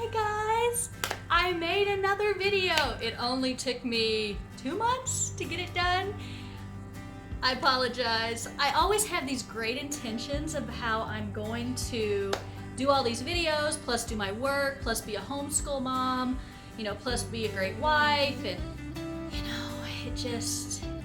Hi guys! I made another video. It only took me 2 months to get it done. I apologize. I always have these great intentions of how I'm going to do all these videos, plus do my work, plus be a homeschool mom, plus be a great wife, and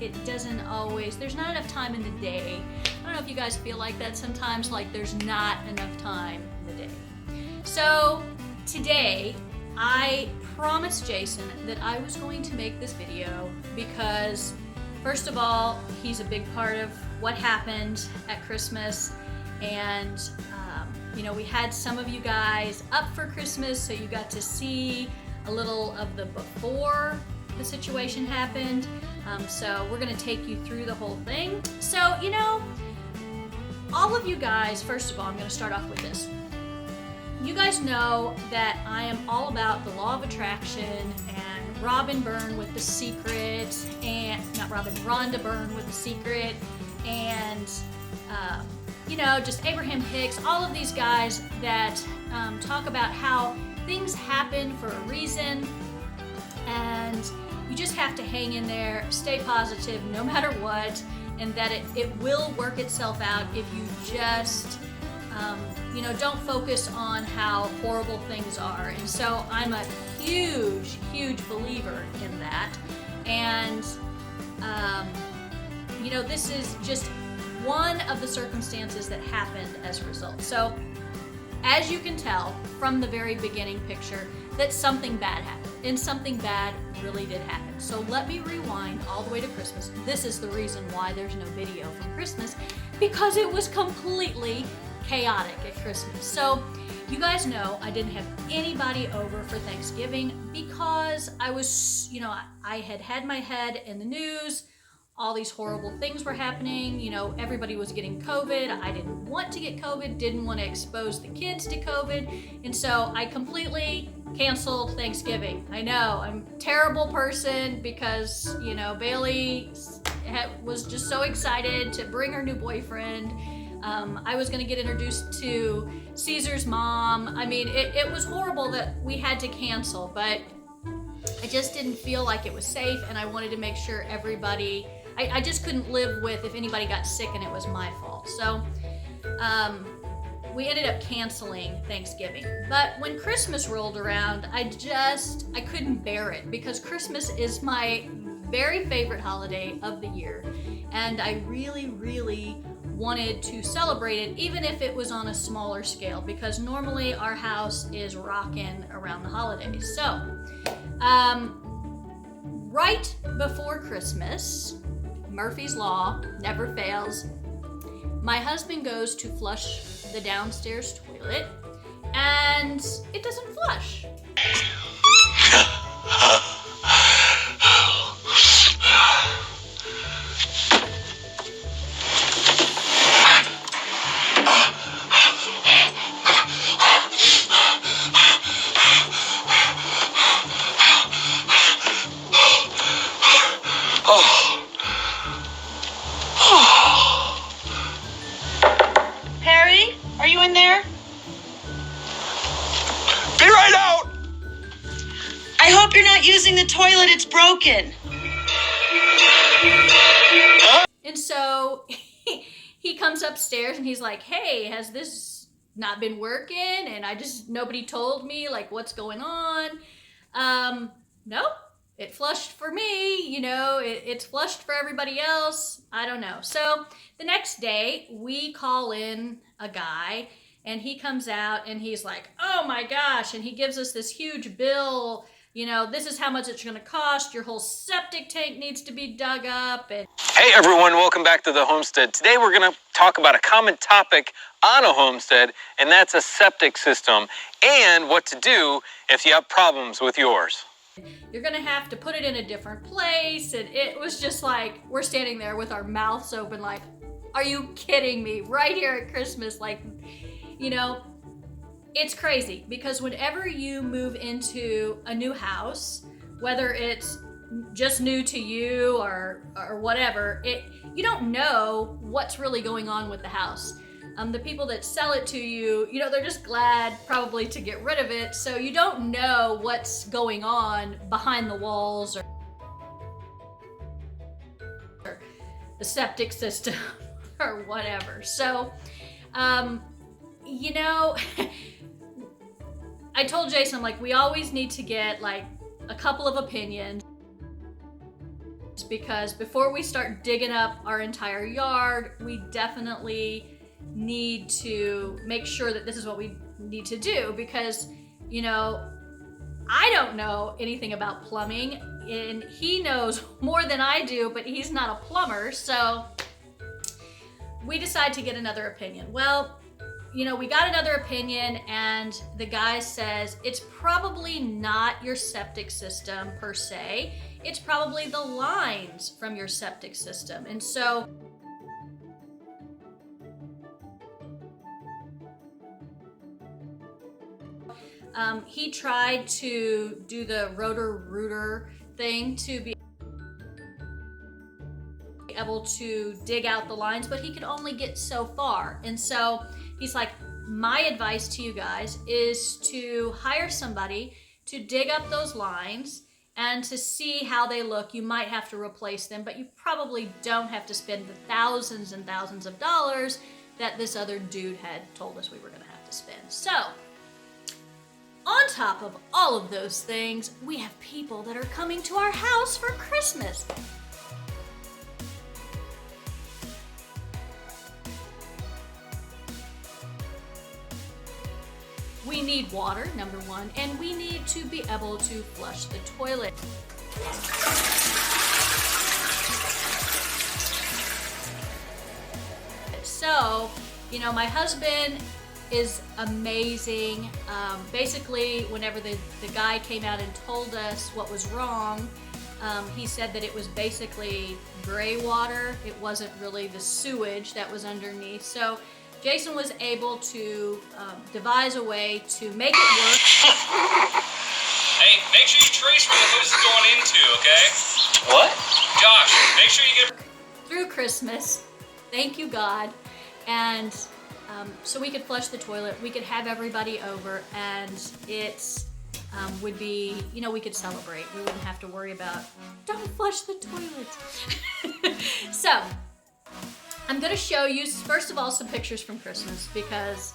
it doesn't always, there's not enough time in the day. I don't know if you guys feel like that sometimes, like there's not enough time in the day. So today, I promised Jason that I was going to make this video because, first of all, he's a big part of what happened at Christmas, and we had some of you guys up for Christmas, so you got to see a little of the before the situation happened. So we're gonna take you through the whole thing. So, all of you guys, first of all, I'm gonna start off with this. You guys know that I am all about the law of attraction and Robin Byrne with The Secret, and Rhonda Byrne with The Secret, and just Abraham Hicks, all of these guys that talk about how things happen for a reason, and you just have to hang in there, stay positive no matter what, and that it will work itself out if you just don't focus on how horrible things are. And so I'm a huge believer in that. And this is just one of the circumstances that happened as a result. So as you can tell from the very beginning picture, that something bad happened, and something bad really did happen. So let me rewind all the way to Christmas. This is the reason why there's no video from Christmas, because it was completely chaotic at Christmas. So you guys know I didn't have anybody over for Thanksgiving because I was, I had my head in the news. All these horrible things were happening. Everybody was getting COVID. I didn't want to get COVID, didn't want to expose the kids to COVID. And so I completely canceled Thanksgiving. I know, I'm a terrible person because, Bailey was just so excited to bring her new boyfriend. I was going to get introduced to Caesar's mom. I mean, it was horrible that we had to cancel, but I just didn't feel like it was safe, and I wanted to make sure everybody, I just couldn't live with if anybody got sick and it was my fault. So we ended up canceling Thanksgiving. But when Christmas rolled around, I couldn't bear it, because Christmas is my very favorite holiday of the year. And I really wanted to celebrate it, even if it was on a smaller scale, because normally our house is rocking around the holidays. So, right before Christmas, Murphy's Law never fails. My husband goes to flush the downstairs toilet, and it doesn't flush. Harry, are you in there? Be right out! I hope you're not using the toilet, it's broken. And so he comes upstairs and he's like, hey, has this not been working? And nobody told me, like, what's going on? Nope, it flushed for me, it's flushed for everybody else. I don't know. So the next day we call in a guy, and he comes out and he's like, oh my gosh, and he gives us this huge bill. This is how much it's going to cost. Your whole septic tank needs to be dug up. And Hey everyone, welcome back to The Homestead. Today we're going to talk about a common topic on a homestead, and that's a septic system, and what to do if you have problems with yours. you're going to have to put it in a different place. And it was just like, we're standing there with our mouths open like, are you kidding me? Right here at Christmas, like, it's crazy, because whenever you move into a new house, whether it's just new to you or whatever, you don't know what's really going on with the house. The people that sell it to you, you know, they're just glad probably to get rid of it. So you don't know what's going on behind the walls or the septic system or whatever. So, you know, I told Jason, like, we always need to get like a couple of opinions, because before we start digging up our entire yard, we definitely need to make sure that this is what we need to do, because, you know, I don't know anything about plumbing and he knows more than I do, but he's not a plumber. So we decide to get another opinion. Well, you know, we got another opinion and the guy says it's probably not your septic system per se. It's probably the lines from your septic system. And so he tried to do the Roto-Rooter thing to be able to dig out the lines, but he could only get so far. And so he's like, my advice to you guys is to hire somebody to dig up those lines and to see how they look. You might have to replace them, but you probably don't have to spend the thousands and thousands of dollars that this other dude had told us we were gonna have to spend. So, on top of all of those things, we have people that are coming to our house for Christmas. We need water, number one, and we need to be able to flush the toilet. So, you know, my husband is amazing. Basically, whenever the guy came out and told us what was wrong, he said that it was basically gray water. It wasn't really the sewage that was underneath. So Jason was able to devise a way to make it work. Hey, make sure you trace where the hose is going into, okay? What? Josh, make sure you get through Christmas. Thank you, God. And so we could flush the toilet, we could have everybody over, and it would be, you know, we could celebrate. We wouldn't have to worry about, don't flush the toilet. So, I'm gonna show you, first of all, some pictures from Christmas, because,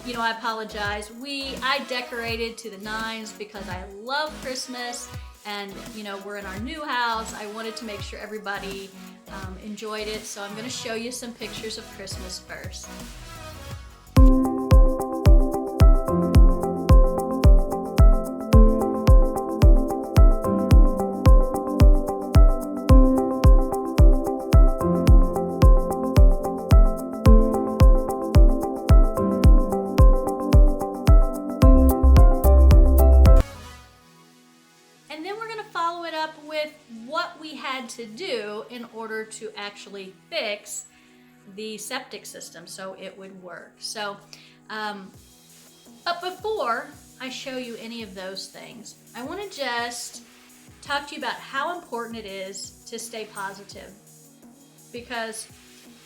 you know, I apologize. I decorated to the nines because I love Christmas, and, you know, we're in our new house. I wanted to make sure everybody enjoyed it, so I'm gonna show you some pictures of Christmas first. And then we're going to follow it up with what we had to do in order to actually fix the septic system so it would work. So, but before I show you any of those things, I want to just talk to you about how important it is to stay positive. Because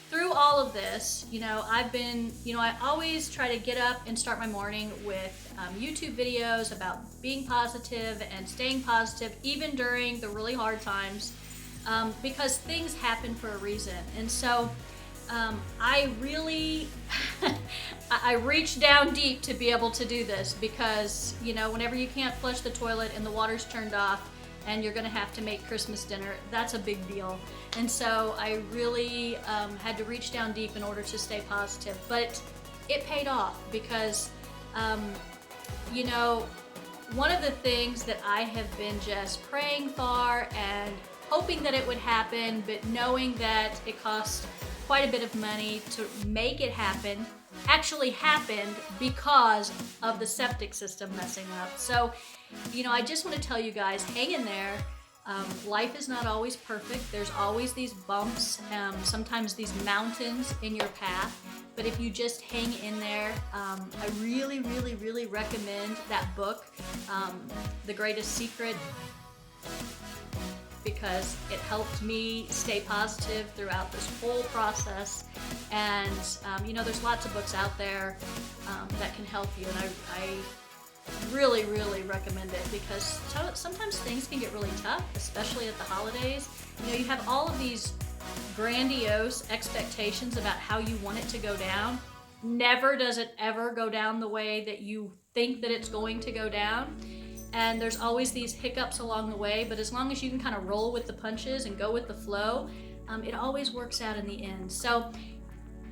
through all of this, you know, I always try to get up and start my morning with YouTube videos about being positive and staying positive, even during the really hard times, because things happen for a reason. And so I really, I reached down deep to be able to do this, because, you know, whenever you can't flush the toilet and the water's turned off and you're gonna have to make Christmas dinner, that's a big deal. And so I really had to reach down deep in order to stay positive. But it paid off, because, you know, one of the things that I have been just praying for and hoping that it would happen, but knowing that it cost quite a bit of money to make it happen, actually happened because of the septic system messing up. So, you know, I just want to tell you guys, hang in there. Life is not always perfect. There's always these bumps, sometimes these mountains in your path. But if you just hang in there, I really, really, really recommend that book, The Greatest Secret. because it helped me stay positive throughout this whole process. And you know, there's lots of books out there that can help you, and I really, really recommend it, because sometimes things can get really tough, especially at the holidays. You know, you have all of these grandiose expectations about how you want it to go down. Never does it ever go down the way that you think that it's going to go down. And there's always these hiccups along the way, but as long as you can kind of roll with the punches and go with the flow, it always works out in the end. So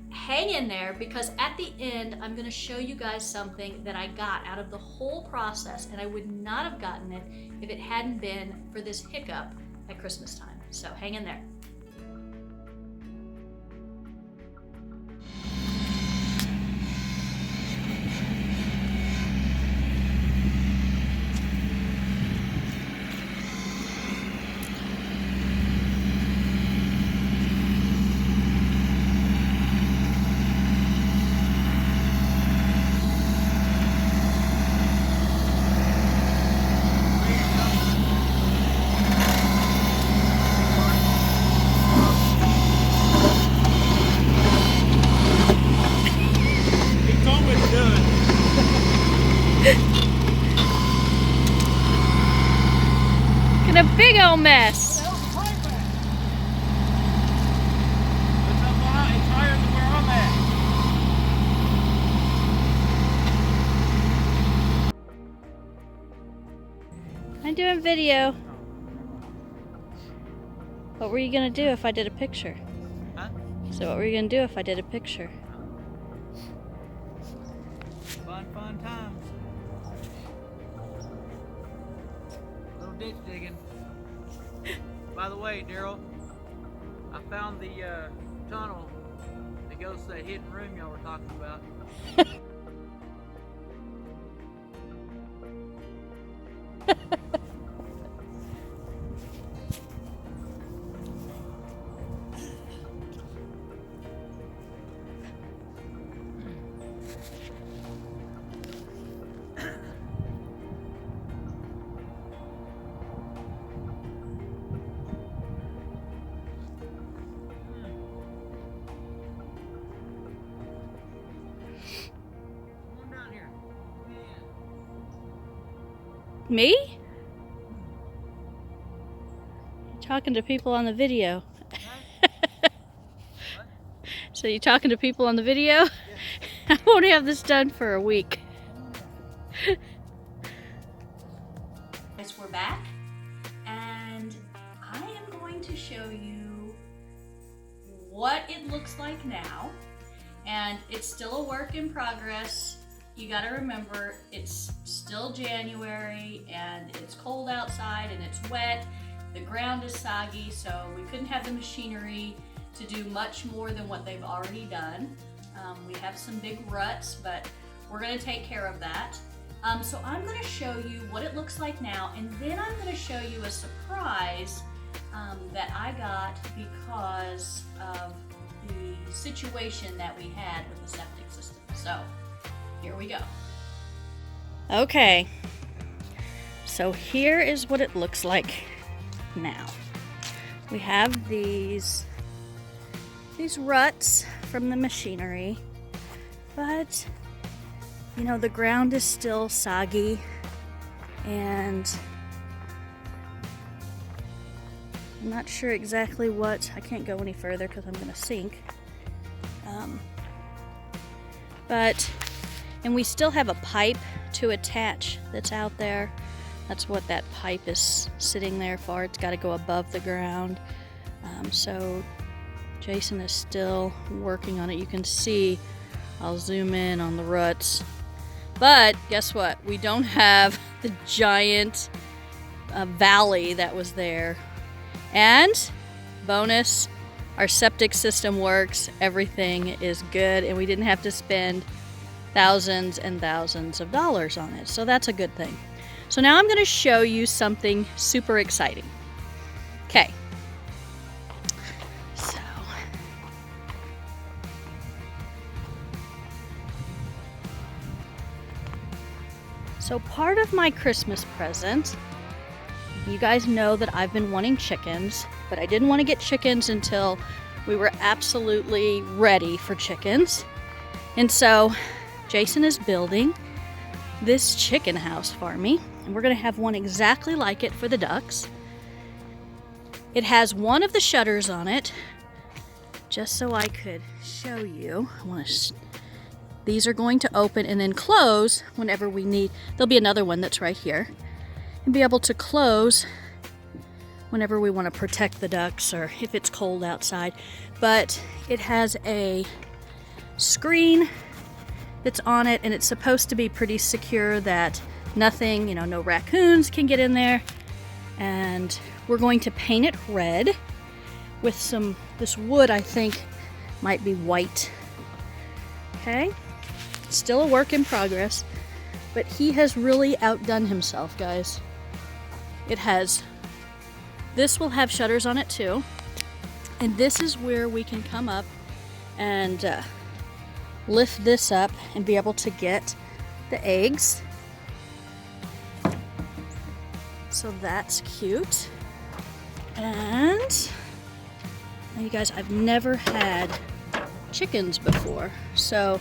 hang in there, because at the end, I'm gonna show you guys something that I got out of the whole process, and I would not have gotten it if it hadn't been for this hiccup at Christmas time. So hang in there. In a big old mess. I'm doing video. What were you gonna do if I did a picture? Huh? So what were you gonna do if I did a picture? Fun times. Little ditch digging. By the way, Daryl, I found the tunnel that goes to that hidden room y'all were talking about. Come down here. Me? You're talking to people on the video. So you talking to people on the video? I won't have this done for a week. Yes, we're back, and I am going to show you what it looks like now. And it's still a work in progress. You gotta remember, it's still January and it's cold outside and it's wet. The ground is soggy, so we couldn't have the machinery to do much more than what they've already done. We have some big ruts, but we're gonna take care of that. So I'm gonna show you what it looks like now, and then I'm gonna show you a surprise that I got because of the situation that we had with the septic system. So here we go. Okay, so here is what it looks like now. We have these ruts from the machinery, but you know, the ground is still soggy, and I'm not sure exactly what, I can't go any further because I'm gonna sink. And we still have a pipe to attach that's out there. That's what that pipe is sitting there for. It's gotta go above the ground. So Jason is still working on it. You can see, I'll zoom in on the ruts. But guess what? We don't have the giant valley that was there. And bonus, our septic system works, everything is good, and we didn't have to spend thousands and thousands of dollars on it. So that's a good thing. So now I'm going to show you something super exciting. Okay. So part of my Christmas present You guys know that I've been wanting chickens, but I didn't want to get chickens until we were absolutely ready for chickens. And so Jason is building this chicken house for me, and we're gonna have one exactly like it for the ducks. It has one of the shutters on it, just so I could show you. These are going to open and then close whenever we need. There'll be another one that's right here, and be able to close whenever we want to protect the ducks or if it's cold outside. But it has a screen that's on it, and it's supposed to be pretty secure that nothing, no raccoons can get in there. And we're going to paint it red with this wood I think might be white. Okay, still a work in progress, but he has really outdone himself, guys. This will have shutters on it too, and this is where we can come up and lift this up and be able to get the eggs. So that's cute. And now you guys, I've never had chickens before, so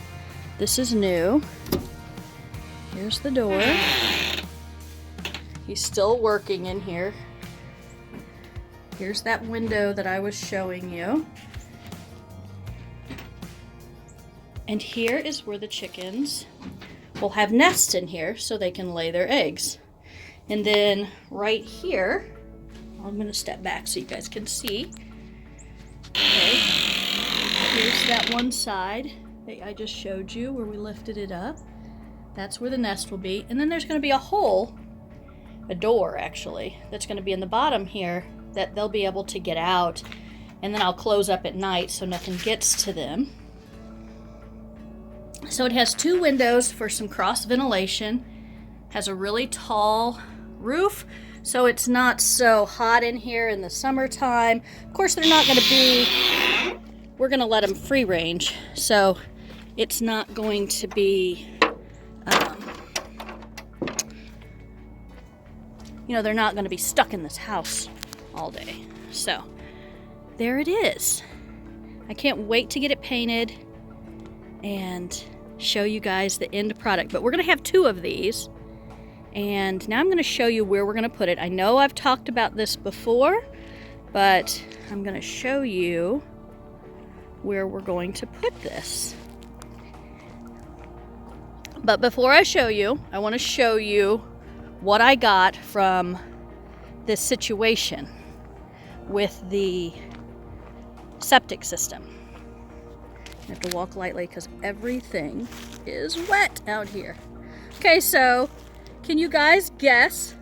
this is new. Here's the door. He's still working in here. Here's that window that I was showing you. And here is where the chickens will have nests in here so they can lay their eggs. And then right here, I'm gonna step back so you guys can see. Okay, here's that one side that I just showed you where we lifted it up. That's where the nest will be. And then there's gonna be a hole, a door actually, that's gonna be in the bottom here that they'll be able to get out. And then I'll close up at night so nothing gets to them. So it has 2 windows for some cross ventilation, has a really tall roof, so it's not so hot in here in the summertime. Of course, they're not going to be, we're going to let them free range, so it's not going to be, they're not going to be stuck in this house all day. So there it is. I can't wait to get it painted and show you guys the end product. But we're going to have 2 of these. And now I'm going to show you where we're going to put it. I know I've talked about this before, but I'm going to show you where we're going to put this. But before I show you, I want to show you what I got from this situation with the septic system. I have to walk lightly because everything is wet out here. Okay, so can you guys guess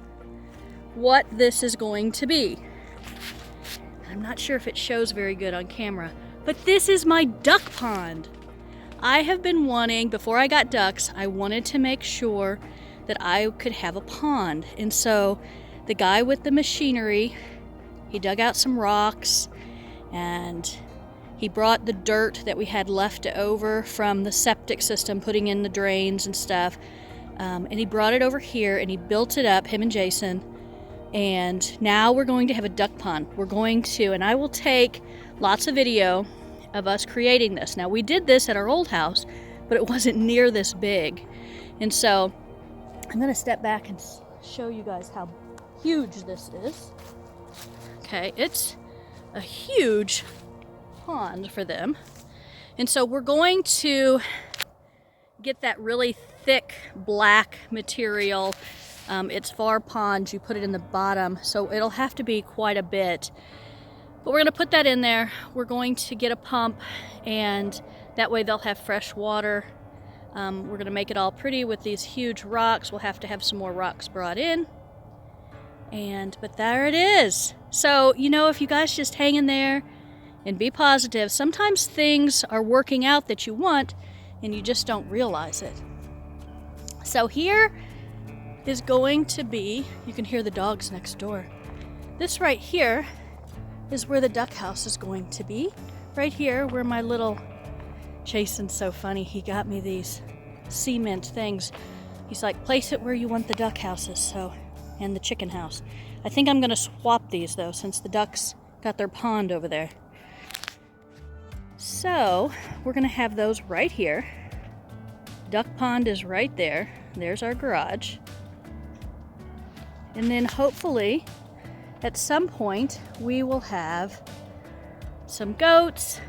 what this is going to be? I'm not sure if it shows very good on camera, but this is my duck pond. I have been wanting, before I got ducks, I wanted to make sure that I could have a pond. And so the guy with the machinery, he dug out some rocks and he brought the dirt that we had left over from the septic system, putting in the drains and stuff. And he brought it over here and he built it up, him and Jason. And now we're going to have a duck pond. We're going to, and I will take lots of video of us creating this. Now we did this at our old house, but it wasn't near this big. And so I'm gonna step back and show you guys how huge this is. Okay, it's a huge pond for them. And so we're going to get that really thick black material. It's far ponds, you put it in the bottom, so it'll have to be quite a bit. But we're gonna put that in there. We're going to get a pump, and that way they'll have fresh water. We're gonna make it all pretty with these huge rocks. We'll have to have some more rocks brought in. But there it is. So, if you guys just hang in there and be positive, sometimes things are working out that you want and you just don't realize it. So here is going to be, you can hear the dogs next door. This right here is where the duck house is going to be. Right here where my little, Jason's so funny, he got me these cement things. He's like, place it where you want the duck houses. So and the chicken house. I think I'm gonna swap these though, since the ducks got their pond over there. So we're gonna have those right here. Duck pond is right there. There's our garage. And then hopefully at some point we will have some goats,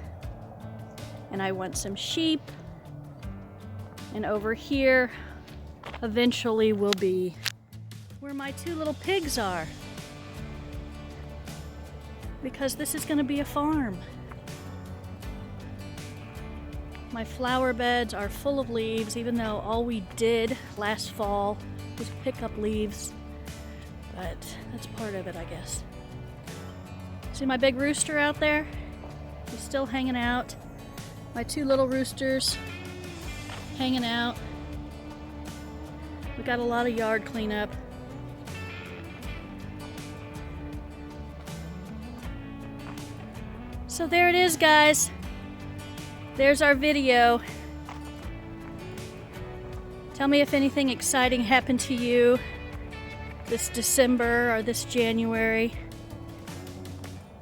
and I want some sheep, and over here eventually will be where my 2 little pigs are, because this is going to be a farm. My flower beds are full of leaves, even though all we did last fall was pick up leaves, but that's part of it, I guess. See my big rooster out there? He's still hanging out. My 2 little roosters hanging out. We got a lot of yard cleanup. So there it is, guys. There's our video. Tell me if anything exciting happened to you this December or this January.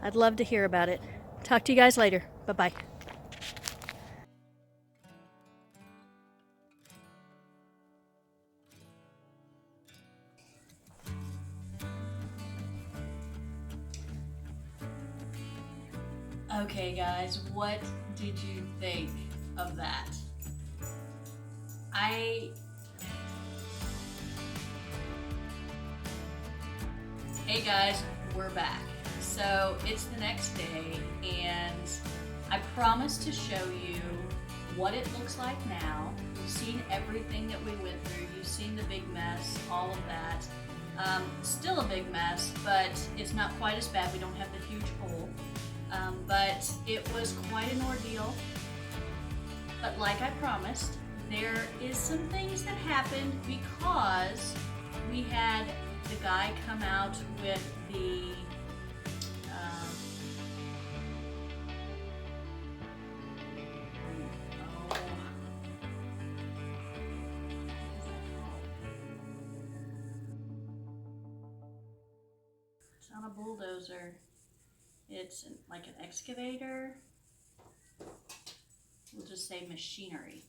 I'd love to hear about it. Talk to you guys later. Bye-bye. Okay, guys, what did you think of that? Hey guys, we're back. So it's the next day, and I promised to show you what it looks like now. You've seen everything that we went through. You've seen the big mess, all of that. Still a big mess, but it's not quite as bad. We don't have the huge hole. But it was quite an ordeal. But like I promised, there is some things that happened because we had the guy come out with the it's not a bulldozer. It's like an excavator. We'll just say machinery.